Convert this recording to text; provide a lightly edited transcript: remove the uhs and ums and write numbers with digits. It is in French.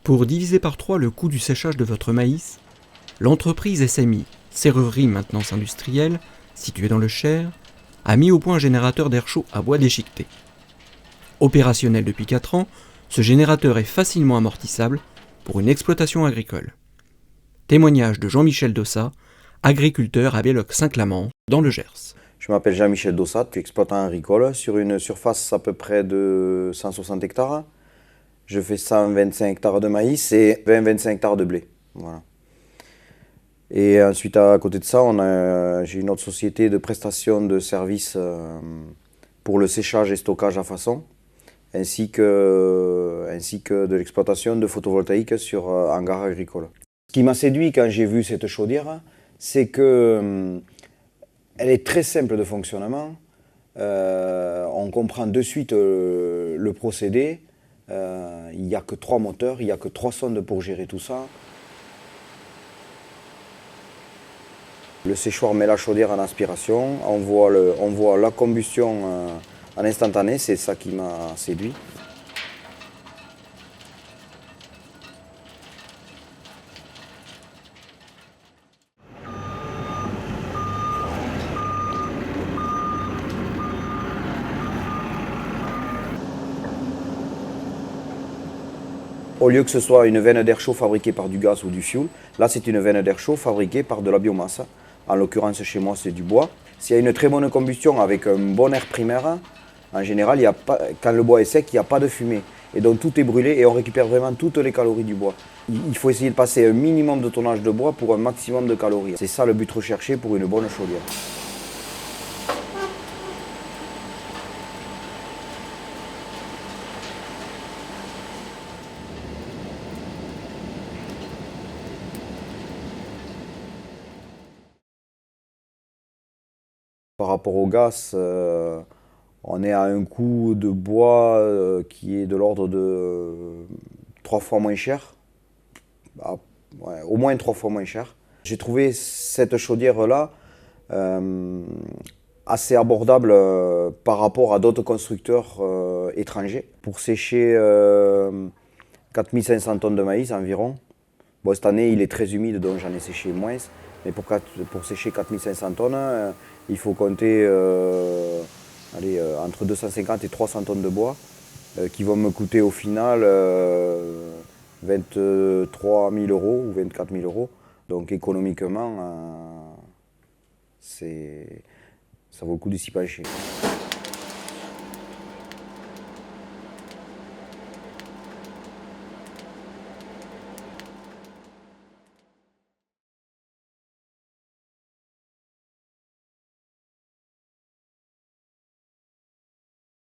Pour diviser par 3 le coût du séchage de votre maïs, l'entreprise SMI Serrurerie Maintenance Industrielle, située dans le Cher, a mis au point un générateur d'air chaud à bois déchiqueté. Opérationnel depuis 4 ans, ce générateur est facilement amortissable pour une exploitation agricole. Témoignage de Jean-Michel Dossat, agriculteur à Belloc-Saint-Clamant, dans le Gers. Je m'appelle Jean-Michel Dossat, je suis exploitant agricole sur une surface à peu près de 160 hectares. Je fais 125 hectares de maïs et 20-25 hectares de blé. Voilà. Et ensuite, à côté de ça, j'ai une autre société de prestation de services pour le séchage et stockage à façon, ainsi que de l'exploitation de photovoltaïque sur hangar agricole. Ce qui m'a séduit quand j'ai vu cette chaudière, c'est que elle est très simple de fonctionnement. On comprend de suite le procédé. Il n'y a que 3 moteurs, il n'y a que 3 sondes pour gérer tout ça. Le séchoir met la chaudière en aspiration, on voit la combustion en instantané, c'est ça qui m'a séduit. Au lieu que ce soit une veine d'air chaud fabriquée par du gaz ou du fioul, là c'est une veine d'air chaud fabriquée par de la biomasse. En l'occurrence chez moi c'est du bois. S'il y a une très bonne combustion avec un bon air primaire, en général quand le bois est sec, il n'y a pas de fumée. Et donc tout est brûlé et on récupère vraiment toutes les calories du bois. Il faut essayer de passer un minimum de tonnage de bois pour un maximum de calories. C'est ça le but recherché pour une bonne chaudière. Par rapport au gaz, on est à un coût de bois qui est de l'ordre de 3 fois moins cher. Ouais, au moins 3 fois moins cher. J'ai trouvé cette chaudière-là assez abordable par rapport à d'autres constructeurs étrangers. Pour sécher 4500 tonnes de maïs environ, bon, cette année il est très humide donc j'en ai séché moins, mais pour sécher 4500 tonnes, il faut compter entre 250 et 300 tonnes de bois qui vont me coûter au final 23 000 euros ou 24 000 euros. Donc économiquement, ça vaut le coup de s'y pencher.